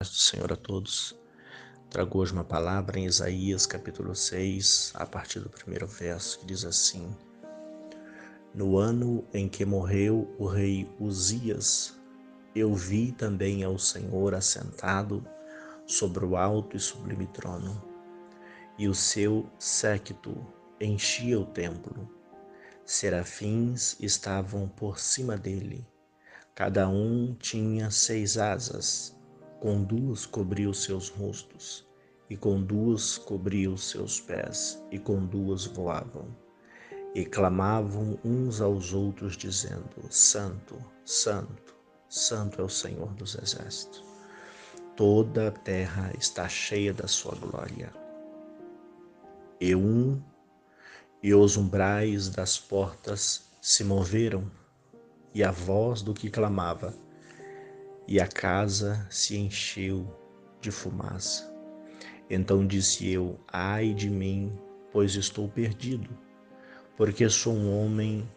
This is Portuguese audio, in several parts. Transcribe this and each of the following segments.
Paz do Senhor a todos. Trago hoje uma palavra em Isaías capítulo 6, a partir do primeiro verso, que diz assim: No ano em que morreu o rei Uzias, eu vi também ao Senhor assentado sobre o alto e sublime trono, e o seu séquito enchia o templo. Serafins estavam por cima dele, cada um tinha 6 asas. Com 2 cobria os seus rostos, e com 2 cobria os seus pés, e com 2 voavam. E clamavam uns aos outros, dizendo: Santo, Santo, Santo é o Senhor dos Exércitos. Toda a terra está cheia da sua glória. E os umbrais das portas se moveram, e a voz do que clamava, e a casa se encheu de fumaça. Então disse eu: Ai de mim, pois estou perdido, porque sou um homem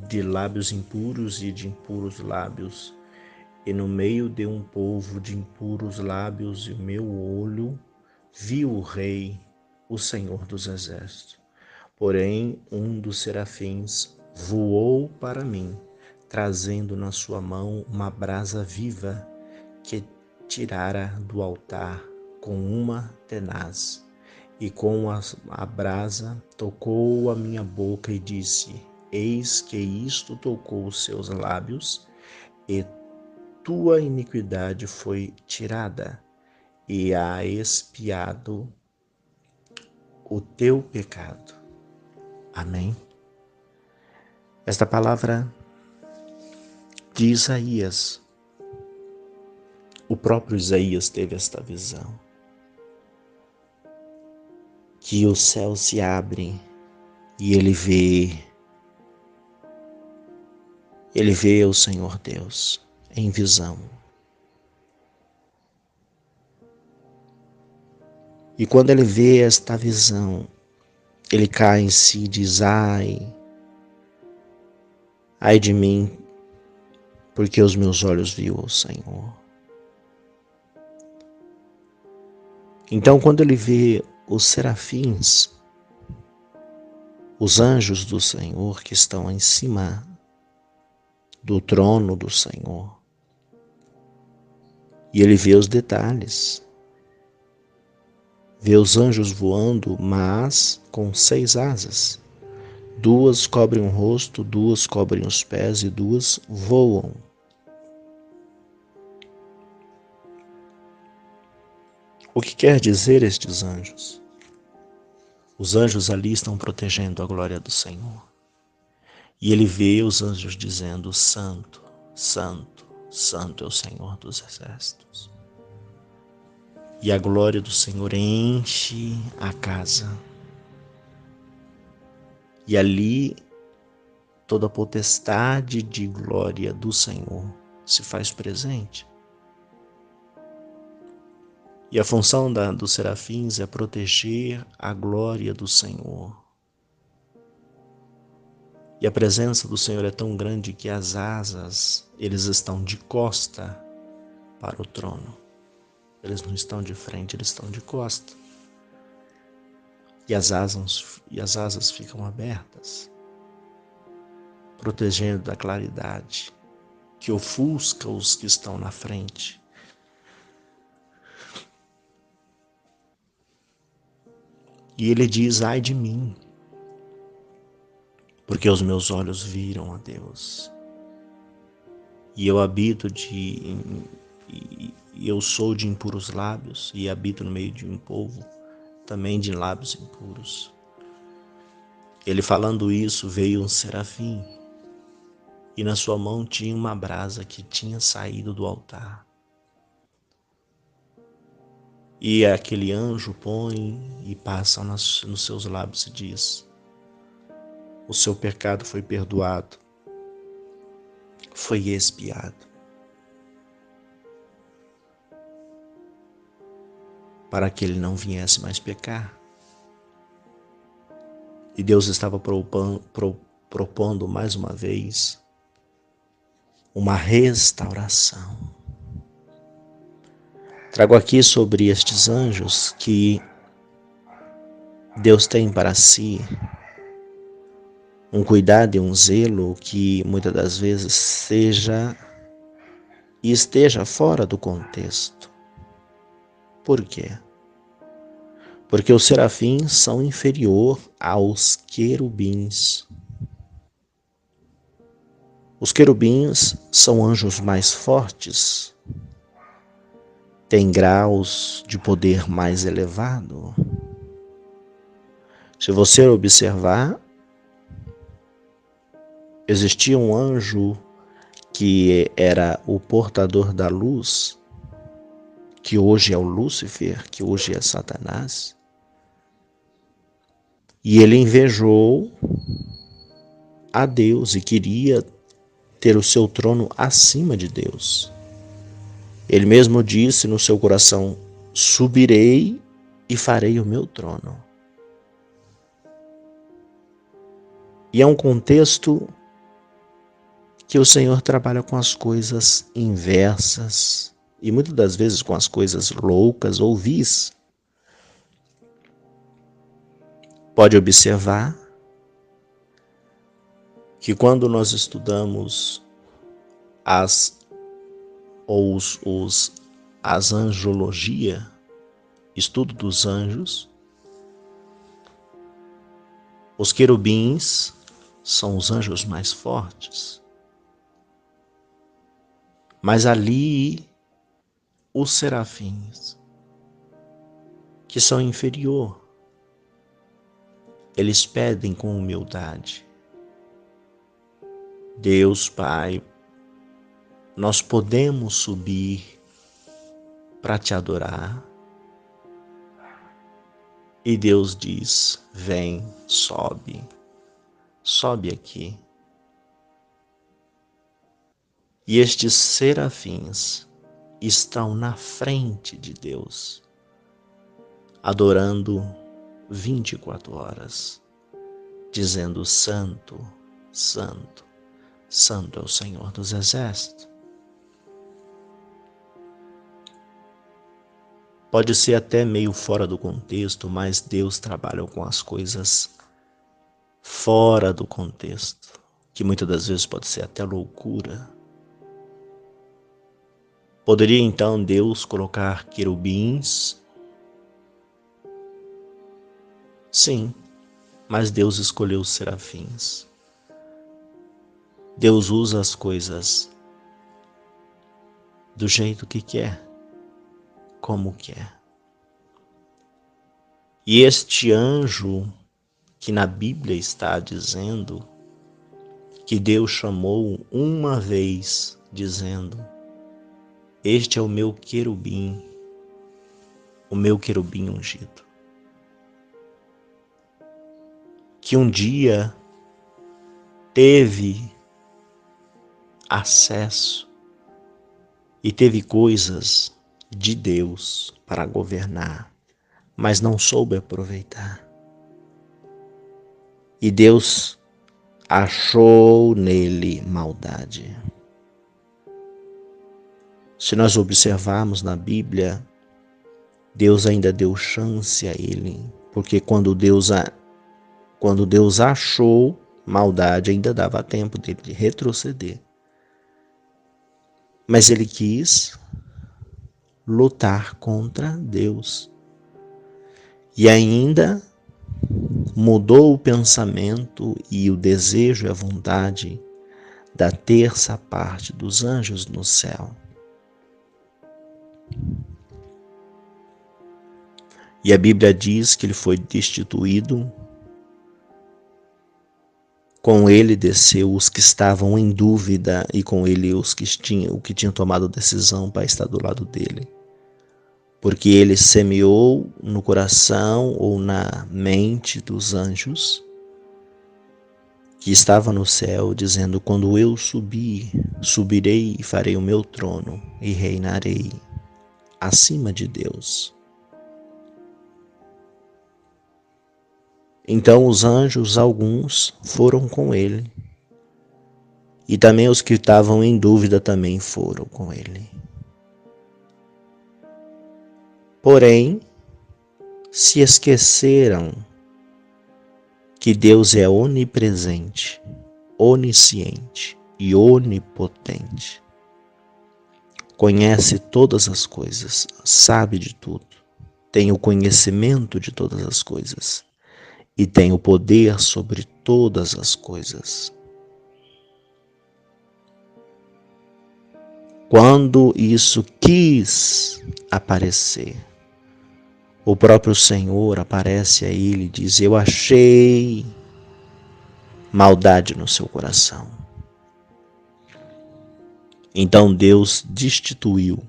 de lábios impuros e de impuros lábios, e no meio de um povo de impuros lábios, e o meu olho viu o Rei, o Senhor dos Exércitos. Porém, um dos serafins voou para mim, trazendo na sua mão uma brasa viva que tirara do altar com uma tenaz, e com a brasa tocou a minha boca e disse: Eis que isto tocou os seus lábios, e tua iniquidade foi tirada, e há expiado o teu pecado. Amém. Esta palavra de Isaías, o próprio Isaías teve esta visão, que o céu se abre e ele vê o Senhor Deus em visão. E quando ele vê esta visão, ele cai em si e diz: ai de mim, porque os meus olhos viu o Senhor. Então, quando ele vê os serafins, os anjos do Senhor que estão em cima do trono do Senhor, e ele vê os detalhes, vê os anjos voando, mas com 6 asas. 2 cobrem o rosto, 2 cobrem os pés e 2 voam. O que quer dizer estes anjos? Os anjos ali estão protegendo a glória do Senhor. E ele vê os anjos dizendo: Santo, Santo, Santo é o Senhor dos Exércitos. E a glória do Senhor enche a casa. E ali toda a potestade de glória do Senhor se faz presente. E a função dos serafins é proteger a glória do Senhor. E a presença do Senhor é tão grande que as asas, eles estão de costa para o trono. Eles não estão de frente, eles estão de costa. E as asas ficam abertas, protegendo da claridade que ofusca os que estão na frente. E ele diz: ai de mim, porque os meus olhos viram a Deus. E eu eu sou de impuros lábios, e habito no meio de um povo também de lábios impuros. Ele falando isso, veio um serafim, e na sua mão tinha uma brasa que tinha saído do altar. E aquele anjo põe e passa nos seus lábios e diz: o seu pecado foi perdoado, foi expiado, para que ele não viesse mais pecar. E Deus estava propondo mais uma vez uma restauração. Trago aqui sobre estes anjos que Deus tem para si um cuidado e um zelo que muitas das vezes esteja fora do contexto. Por quê? Porque os serafins são inferior aos querubins. Os querubins são anjos mais fortes, têm graus de poder mais elevado. Se você observar, existia um anjo que era o portador da luz, que hoje é o Lúcifer, que hoje é Satanás, e ele invejou a Deus e queria ter o seu trono acima de Deus. Ele mesmo disse no seu coração: subirei e farei o meu trono. E é um contexto que o Senhor trabalha com as coisas inversas e muitas das vezes com as coisas loucas ou vis. Pode observar que quando nós estudamos as angiologia, estudo dos anjos, os querubins são os anjos mais fortes. Mas ali os serafins, que são inferior, eles pedem com humildade: Deus Pai, nós podemos subir para te adorar? E Deus diz: vem, sobe aqui. E estes serafins estão na frente de Deus, adorando 24 horas, dizendo: Santo, Santo, Santo é o Senhor dos Exércitos. Pode ser até meio fora do contexto, mas Deus trabalha com as coisas fora do contexto, que muitas das vezes pode ser até loucura. Poderia então Deus colocar querubins? Sim, mas Deus escolheu os serafins. Deus usa as coisas do jeito que quer, como quer. E este anjo que na Bíblia está dizendo que Deus chamou uma vez, dizendo: este é o meu querubim ungido, que um dia teve acesso e teve coisas de Deus para governar, mas não soube aproveitar. E Deus achou nele maldade. Se nós observarmos na Bíblia, Deus ainda deu chance a ele, porque quando Deus achou maldade, ainda dava tempo dele de retroceder. Mas ele quis lutar contra Deus. E ainda mudou o pensamento e o desejo e a vontade da terça parte dos anjos no céu. E a Bíblia diz que ele foi destituído. Com ele desceu os que estavam em dúvida e com ele os que tinham tomado decisão para estar do lado dele. Porque ele semeou no coração ou na mente dos anjos que estava no céu, dizendo: quando eu subir, subirei e farei o meu trono e reinarei acima de Deus. Então os anjos, alguns, foram com ele, e também os que estavam em dúvida também foram com ele. Porém, se esqueceram que Deus é onipresente, onisciente e onipotente. Conhece todas as coisas, sabe de tudo, tem o conhecimento de todas as coisas e tem o poder sobre todas as coisas. Quando isso quis aparecer, o próprio Senhor aparece a ele e diz: eu achei maldade no seu coração. Então Deus destituiu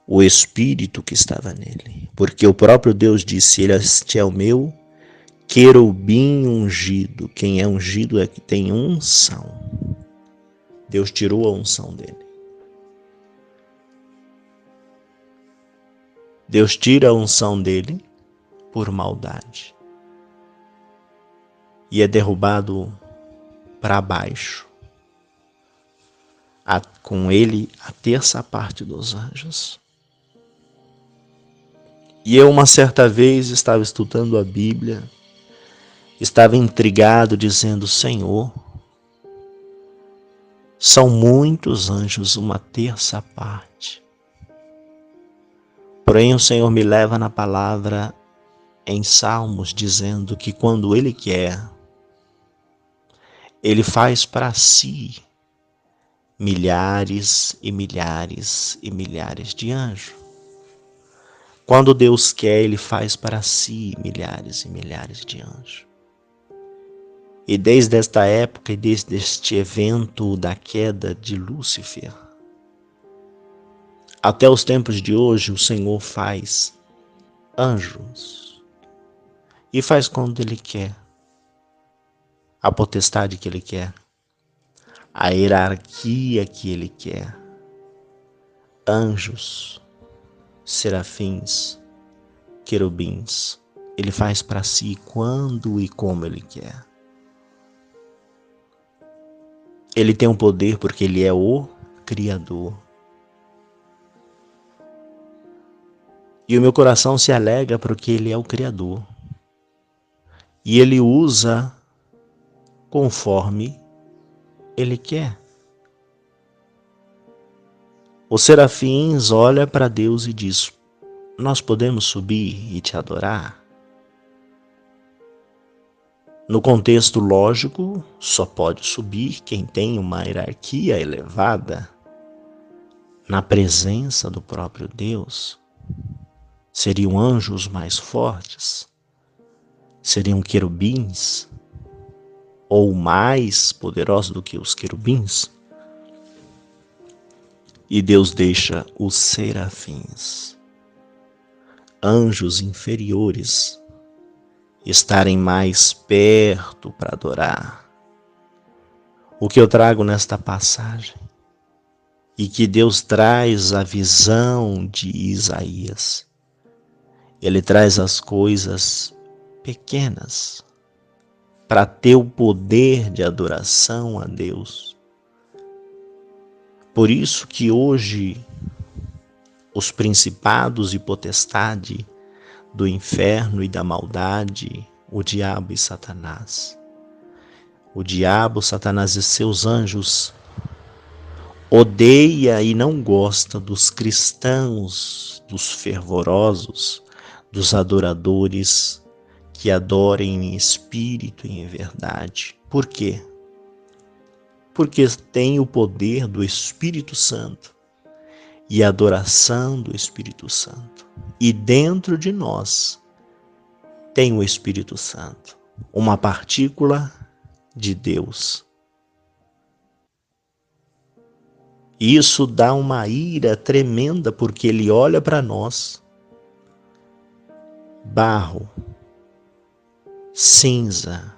o espírito que estava nele, porque o próprio Deus disse: este é o meu querubim ungido. Quem é ungido é que tem unção. Deus tirou a unção dele. Deus tira a unção dele por maldade e é derrubado para baixo. Com ele a terça parte dos anjos. E eu uma certa vez estava estudando a Bíblia, estava intrigado dizendo: Senhor, são muitos anjos, uma terça parte. Porém o Senhor me leva na palavra em Salmos dizendo que quando Ele quer, Ele faz para si milhares e milhares e milhares de anjos. Quando Deus quer, Ele faz para si milhares e milhares de anjos. E desde esta época e desde este evento da queda de Lúcifer, até os tempos de hoje, o Senhor faz anjos. E faz quando Ele quer, a potestade que Ele quer, a hierarquia que Ele quer. Anjos, serafins, querubins, Ele faz para si quando e como Ele quer. Ele tem o poder porque Ele é o Criador. E o meu coração se alegra porque Ele é o Criador. E Ele usa conforme Ele quer. Os serafins olham para Deus e diz: nós podemos subir e te adorar? No contexto lógico, só pode subir quem tem uma hierarquia elevada na presença do próprio Deus. Seriam anjos mais fortes? Seriam querubins? Ou mais poderosos do que os querubins? E Deus deixa os serafins, anjos inferiores, estarem mais perto para adorar. O que eu trago nesta passagem, e que Deus traz a visão de Isaías, Ele traz as coisas pequenas para ter o poder de adoração a Deus. Por isso que hoje os principados e potestade do inferno e da maldade, o diabo e Satanás. O diabo, Satanás e seus anjos odeia e não gosta dos cristãos, dos fervorosos, dos adoradores que adorem em espírito e em verdade. Por quê? Porque tem o poder do Espírito Santo e a adoração do Espírito Santo. E dentro de nós tem o Espírito Santo, uma partícula de Deus. E isso dá uma ira tremenda, porque Ele olha para nós, barro, cinza,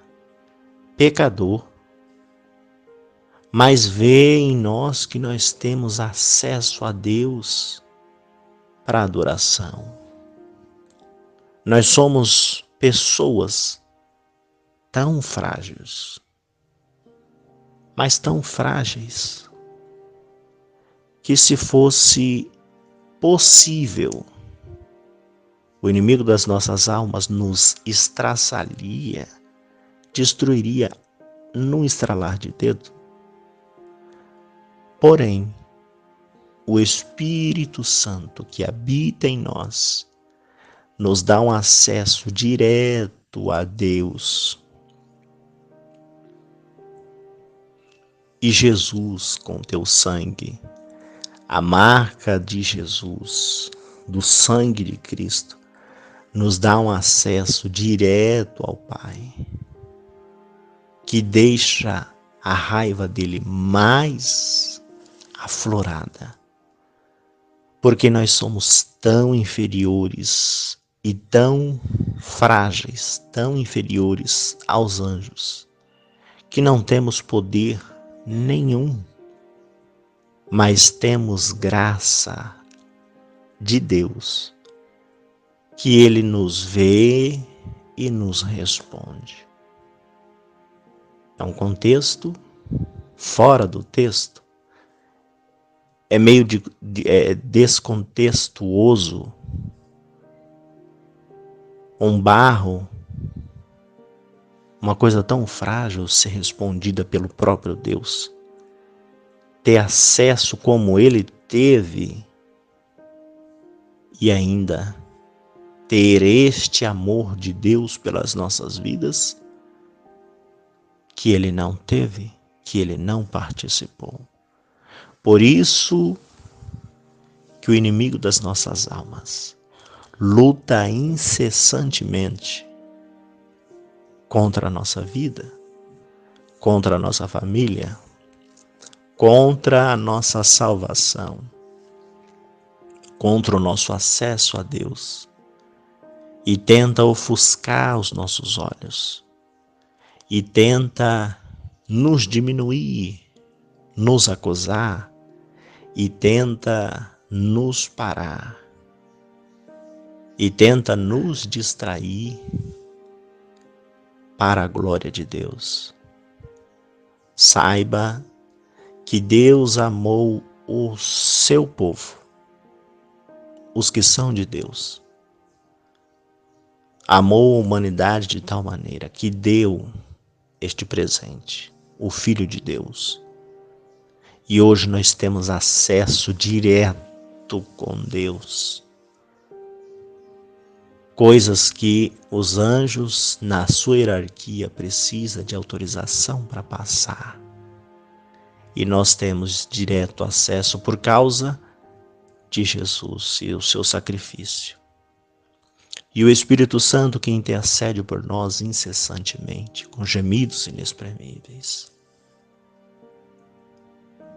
pecador, mas vê em nós que nós temos acesso a Deus para adoração. Nós somos pessoas tão frágeis, mas tão frágeis, que se fosse possível O inimigo das nossas almas nos estraçalharia, destruiria num estralar de dedo. Porém, o Espírito Santo que habita em nós nos dá um acesso direto a Deus. E Jesus, com teu sangue, a marca de Jesus, do sangue de Cristo, nos dá um acesso direto ao Pai, que deixa a raiva dele mais aflorada, porque nós somos tão inferiores e tão frágeis, tão inferiores aos anjos, que não temos poder nenhum, mas temos graça de Deus, que Ele nos vê e nos responde. É um contexto fora do texto, é meio descontextuoso, um barro, uma coisa tão frágil ser respondida pelo próprio Deus, ter acesso como Ele teve e ainda ter este amor de Deus pelas nossas vidas que Ele não teve, que Ele não participou. Por isso que o inimigo das nossas almas luta incessantemente contra a nossa vida, contra a nossa família, contra a nossa salvação, contra o nosso acesso a Deus, e tenta ofuscar os nossos olhos, e tenta nos diminuir, nos acusar, e tenta nos parar, e tenta nos distrair para a glória de Deus. Saiba que Deus amou o seu povo, os que são de Deus. Amou a humanidade de tal maneira que deu este presente, o Filho de Deus. E hoje nós temos acesso direto com Deus. Coisas que os anjos, na sua hierarquia, precisam de autorização para passar. E nós temos direto acesso por causa de Jesus e o seu sacrifício. E o Espírito Santo que intercede por nós incessantemente, com gemidos inexprimíveis.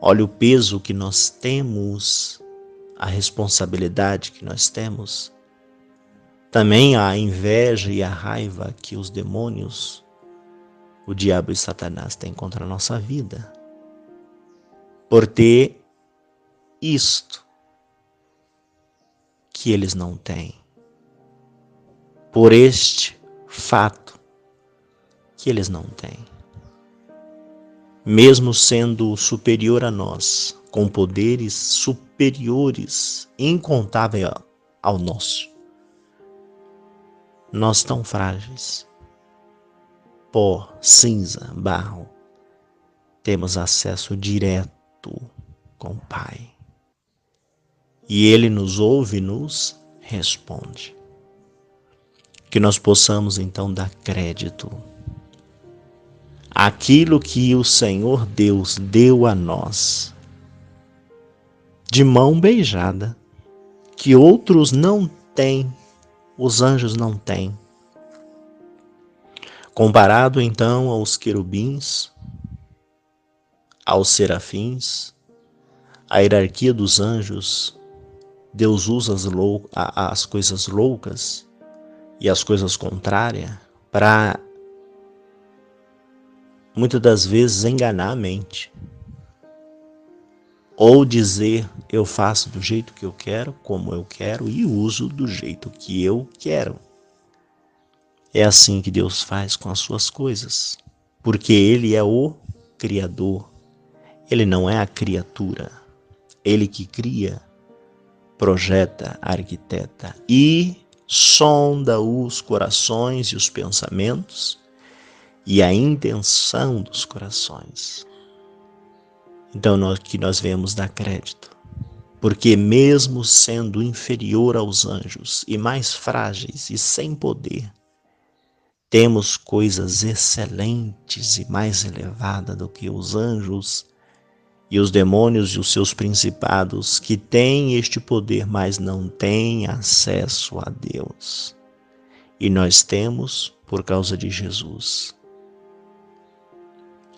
Olha o peso que nós temos, a responsabilidade que nós temos. Também a inveja e a raiva que os demônios, o diabo e Satanás têm contra a nossa vida. Por ter isto que eles não têm. Por este fato que eles não têm. Mesmo sendo superior a nós, com poderes superiores, incontáveis ao nosso. Nós tão frágeis, pó, cinza, barro, temos acesso direto com o Pai. E Ele nos ouve e nos responde. Que nós possamos então dar crédito àquilo que o Senhor Deus deu a nós, de mão beijada, que outros não têm, os anjos não têm. Comparado então aos querubins, aos serafins, a hierarquia dos anjos, Deus usa as coisas loucas e as coisas contrárias para, muitas das vezes, enganar a mente. Ou dizer, eu faço do jeito que eu quero, como eu quero, e uso do jeito que eu quero. É assim que Deus faz com as suas coisas, porque Ele é o Criador, Ele não é a criatura. Ele que cria, projeta, arquiteta e sonda os corações e os pensamentos e a intenção dos corações. Então, que nós vemos dar crédito, porque mesmo sendo inferior aos anjos e mais frágeis e sem poder, temos coisas excelentes e mais elevadas do que os anjos e os demônios e os seus principados, que têm este poder, mas não têm acesso a Deus. E nós temos por causa de Jesus.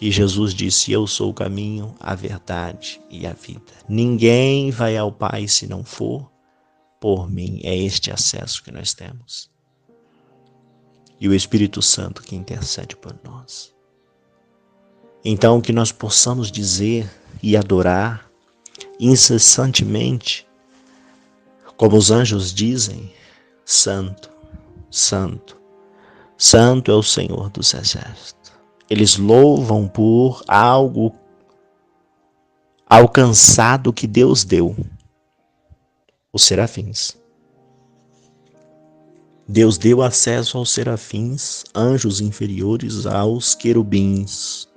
E Jesus disse: eu sou o caminho, a verdade e a vida. Ninguém vai ao Pai se não for por mim. É este acesso que nós temos. E o Espírito Santo que intercede por nós. Então, que nós possamos dizer e adorar incessantemente, como os anjos dizem: Santo, Santo, Santo é o Senhor dos Exércitos. Eles louvam por algo alcançado que Deus deu. Os serafins. Deus deu acesso aos serafins, anjos inferiores aos querubins,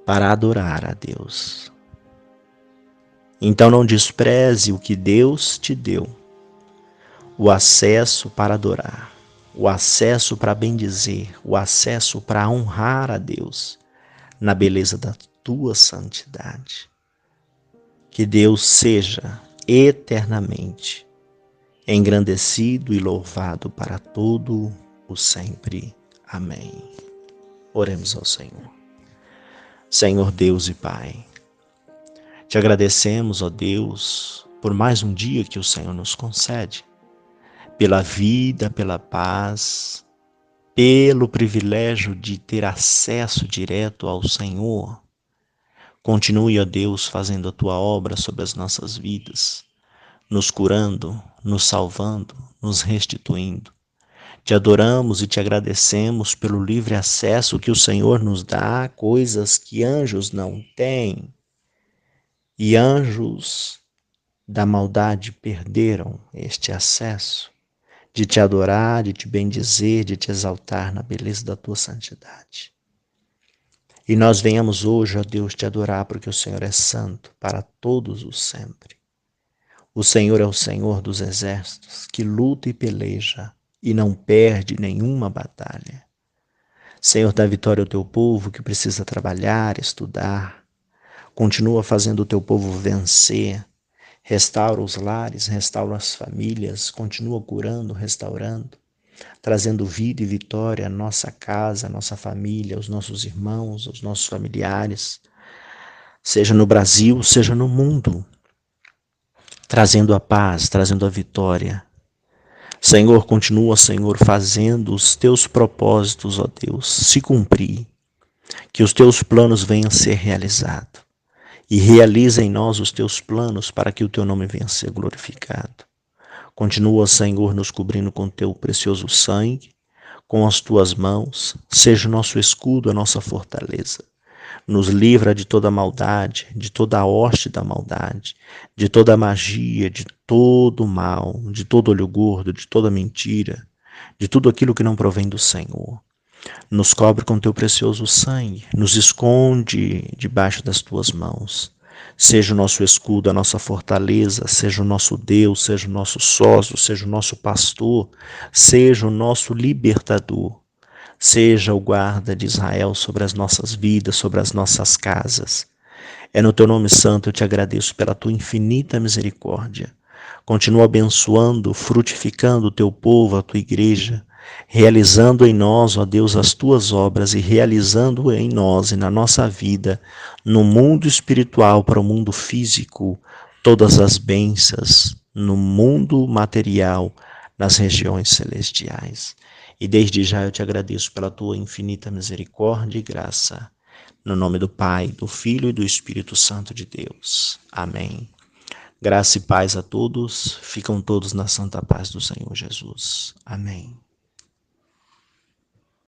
para adorar a Deus. Então não despreze o que Deus te deu, o acesso para adorar, o acesso para bendizer, o acesso para honrar a Deus na beleza da tua santidade. Que Deus seja eternamente engrandecido e louvado para todo o sempre. Amém. Oremos ao Senhor. Senhor Deus e Pai, te agradecemos, ó Deus, por mais um dia que o Senhor nos concede, pela vida, pela paz, pelo privilégio de ter acesso direto ao Senhor. Continue, ó Deus, fazendo a tua obra sobre as nossas vidas, nos curando, nos salvando, nos restituindo. Te adoramos e te agradecemos pelo livre acesso que o Senhor nos dá a coisas que anjos não têm. E anjos da maldade perderam este acesso de te adorar, de te bendizer, de te exaltar na beleza da tua santidade. E nós venhamos hoje, ó Deus, te adorar, porque o Senhor é santo para todos os sempre. O Senhor é o Senhor dos exércitos, que luta e peleja e não perde nenhuma batalha. Senhor, dá vitória ao teu povo que precisa trabalhar, estudar. Continua fazendo o teu povo vencer. Restaura os lares, restaura as famílias, continua curando, restaurando, trazendo vida e vitória à nossa casa, à nossa família, aos nossos irmãos, aos nossos familiares, seja no Brasil, seja no mundo, trazendo a paz, trazendo a vitória. Senhor, continua, Senhor, fazendo os teus propósitos, ó Deus, se cumprir, que os teus planos venham a ser realizados. E realiza em nós os teus planos para que o teu nome venha a ser glorificado. Continua, Senhor, nos cobrindo com teu precioso sangue, com as tuas mãos, seja o nosso escudo, a nossa fortaleza. Nos livra de toda maldade, de toda a hoste da maldade, de toda magia, de todo mal, de todo olho gordo, de toda mentira, de tudo aquilo que não provém do Senhor. Nos cobre com teu precioso sangue, nos esconde debaixo das tuas mãos. Seja o nosso escudo, a nossa fortaleza, seja o nosso Deus, seja o nosso sócio, seja o nosso pastor, seja o nosso libertador. Seja o guarda de Israel sobre as nossas vidas, sobre as nossas casas. É no teu nome santo eu te agradeço pela tua infinita misericórdia. Continua abençoando, frutificando o teu povo, a tua igreja, realizando em nós, ó Deus, as tuas obras e realizando em nós e na nossa vida, no mundo espiritual para o mundo físico, todas as bênçãos no mundo material, nas regiões celestiais. E desde já eu te agradeço pela tua infinita misericórdia e graça. No nome do Pai, do Filho e do Espírito Santo de Deus. Amém. Graça e paz a todos. Ficam todos na santa paz do Senhor Jesus. Amém.